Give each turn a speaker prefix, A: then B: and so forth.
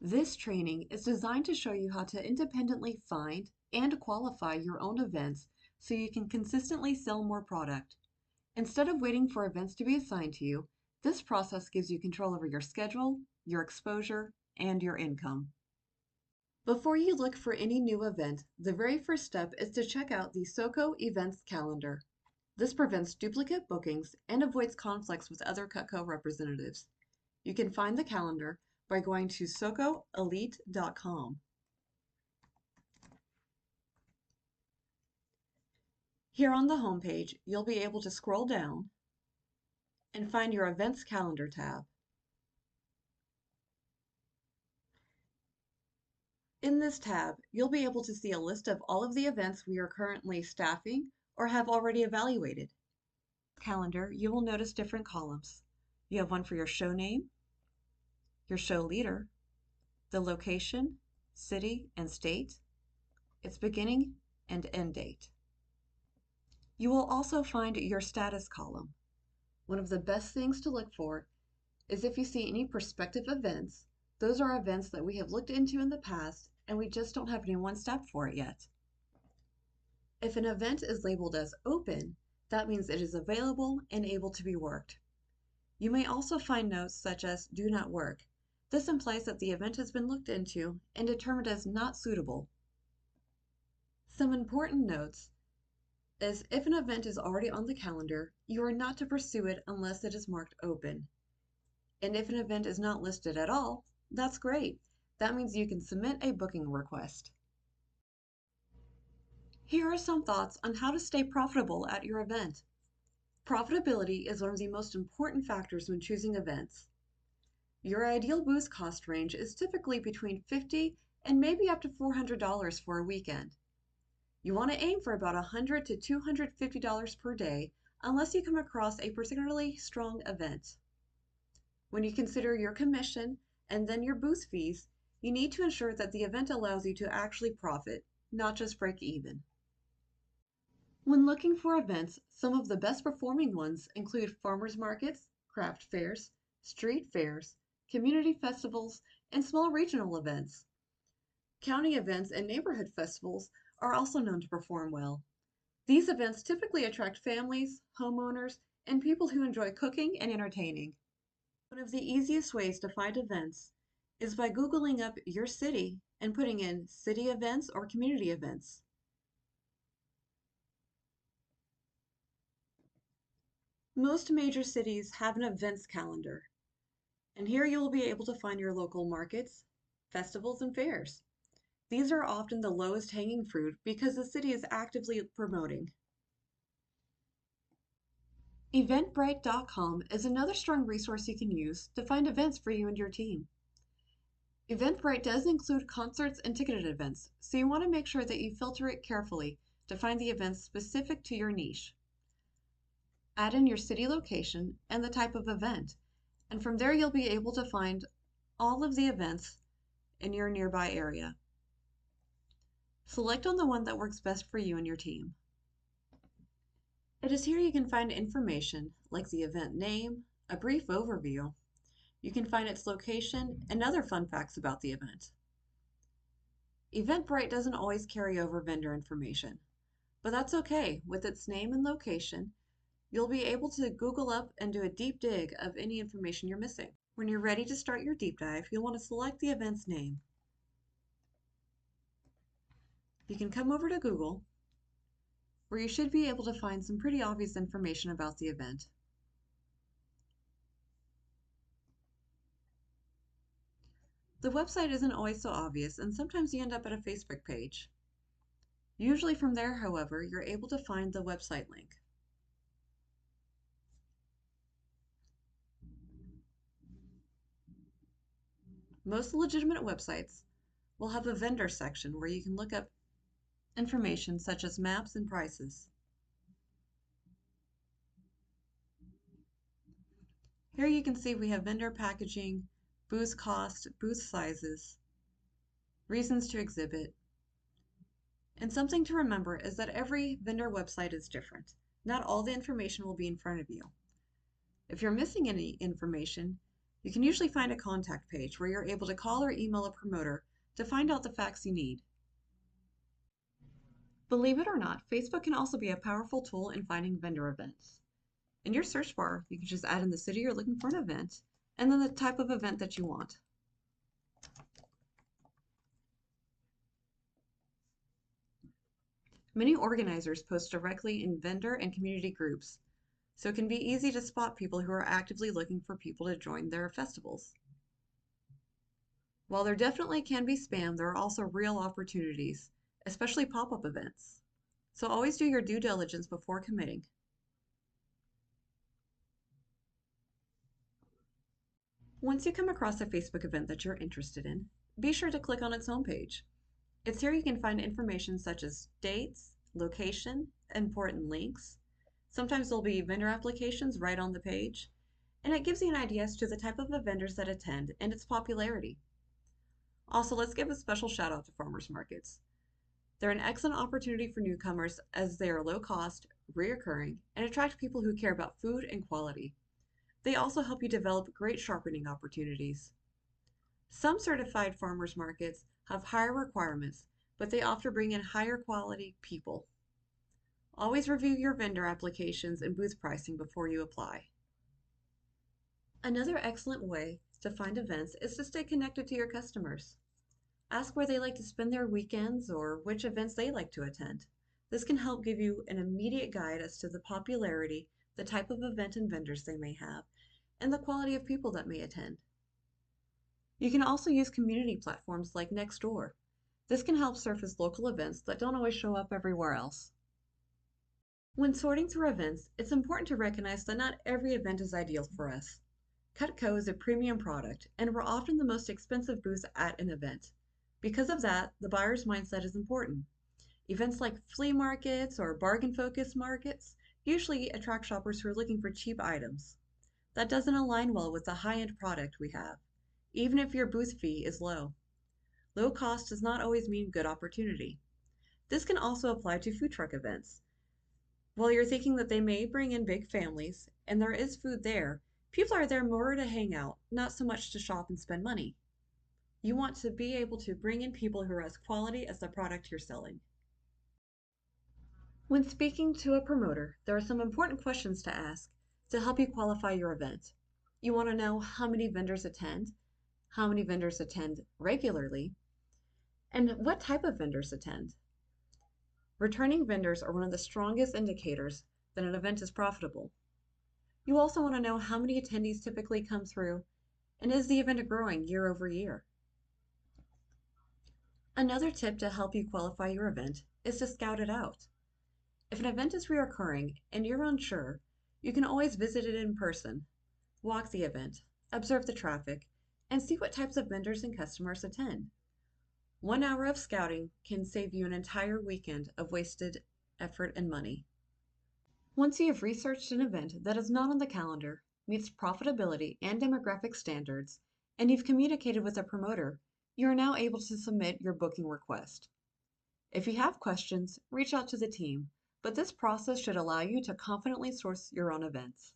A: This training is designed to show you how to independently find and qualify your own events so you can consistently sell more product. Instead of waiting for events to be assigned to you, this process gives you control over your schedule, your exposure, and your income. Before you look for any new event, the very first step is to check out the SoCo Events Calendar. This prevents duplicate bookings and avoids conflicts with other Cutco representatives. You can find the calendar by going to socoelite.com. Here on the homepage, you'll be able to scroll down and find your Events Calendar tab. In this tab, you'll be able to see a list of all of the events we are currently staffing or have already evaluated. Calendar, you will notice different columns. You have one for your show name, your show leader, the location, city, and state, its beginning and end date. You will also find your status column. One of the best things to look for is if you see any prospective events. Those are events that we have looked into in the past and we just don't have anyone staffed for it yet. If an event is labeled as open, that means it is available and able to be worked. You may also find notes such as do not work. This implies that the event has been looked into and determined as not suitable. Some important notes is if an event is already on the calendar, you are not to pursue it unless it is marked open. And if an event is not listed at all, that's great. That means you can submit a booking request. Here are some thoughts on how to stay profitable at your event. Profitability is one of the most important factors when choosing events. Your ideal booth cost range is typically between $50 and maybe up to $400 for a weekend. You want to aim for about $100 to $250 per day unless you come across a particularly strong event. When you consider your commission and then your booth fees, you need to ensure that the event allows you to actually profit, not just break even. When looking for events, some of the best performing ones include farmers markets, craft fairs, street fairs, community festivals, and small regional events. County events and neighborhood festivals are also known to perform well. These events typically attract families, homeowners, and people who enjoy cooking and entertaining. One of the easiest ways to find events is by Googling up your city and putting in city events or community events. Most major cities have an events calendar, and here you will be able to find your local markets, festivals, and fairs. These are often the lowest hanging fruit because the city is actively promoting. Eventbrite.com is another strong resource you can use to find events for you and your team. Eventbrite does include concerts and ticketed events, so you want to make sure that you filter it carefully to find the events specific to your niche. Add in your city location and the type of event, and from there you'll be able to find all of the events in your nearby area. Select on the one that works best for you and your team. It is here you can find information like the event name, a brief overview. You can find its location and other fun facts about the event. Eventbrite doesn't always carry over vendor information, but that's okay. With its name and location, you'll be able to Google up and do a deep dig of any information you're missing. When you're ready to start your deep dive, you'll want to select the event's name. You can come over to Google, where you should be able to find some pretty obvious information about the event. The website isn't always so obvious, and sometimes you end up at a Facebook page. Usually from there, however, you're able to find the website link. Most legitimate websites will have a vendor section where you can look up information such as maps and prices. Here you can see we have vendor packaging, booth cost, booth sizes, reasons to exhibit. And something to remember is that every vendor website is different. Not all the information will be in front of you. If you're missing any information, You can usually find a contact page where you're able to call or email a promoter to find out the facts you need. Believe it or not, Facebook can also be a powerful tool in finding vendor events. In your search bar, you can just add in the city you're looking for an event, and then the type of event that you want. Many organizers post directly in vendor and community groups, so it can be easy to spot people who are actively looking for people to join their festivals. While there definitely can be spam, there are also real opportunities, especially pop-up events. So always do your due diligence before committing. Once you come across a Facebook event that you're interested in, be sure to click on its homepage. It's here you can find information such as dates, location, important links. Sometimes there'll be vendor applications right on the page, and it gives you an idea as to the type of vendors that attend and its popularity. Also, let's give a special shout out to farmers markets. They're an excellent opportunity for newcomers as they are low cost, reoccurring, and attract people who care about food and quality. They also help you develop great sharpening opportunities. Some certified farmers markets have higher requirements, but they often bring in higher quality people. Always review your vendor applications and booth pricing before you apply. Another excellent way to find events is to stay connected to your customers. Ask where they like to spend their weekends or which events they like to attend. This can help give you an immediate guide as to the popularity, the type of event and vendors they may have, and the quality of people that may attend. You can also use community platforms like Nextdoor. This can help surface local events that don't always show up everywhere else. When sorting through events, it's important to recognize that not every event is ideal for us. Cutco is a premium product, and we're often the most expensive booth at an event. Because of that, the buyer's mindset is important. Events like flea markets or bargain-focused markets usually attract shoppers who are looking for cheap items. That doesn't align well with the high-end product we have, even if your booth fee is low. Low cost does not always mean good opportunity. This can also apply to food truck events. While you're thinking that they may bring in big families, and there is food there, people are there more to hang out, not so much to shop and spend money. You want to be able to bring in people who are as quality as the product you're selling. When speaking to a promoter, there are some important questions to ask to help you qualify your event. You want to know how many vendors attend regularly, and what type of vendors attend. Returning vendors are one of the strongest indicators that an event is profitable. You also want to know how many attendees typically come through, and is the event growing year over year? Another tip to help you qualify your event is to scout it out. If an event is reoccurring and you're unsure, you can always visit it in person, walk the event, observe the traffic, and see what types of vendors and customers attend. 1 hour of scouting can save you an entire weekend of wasted effort and money. Once you have researched an event that is not on the calendar, meets profitability and demographic standards, and you've communicated with a promoter, you are now able to submit your booking request. If you have questions, reach out to the team, but this process should allow you to confidently source your own events.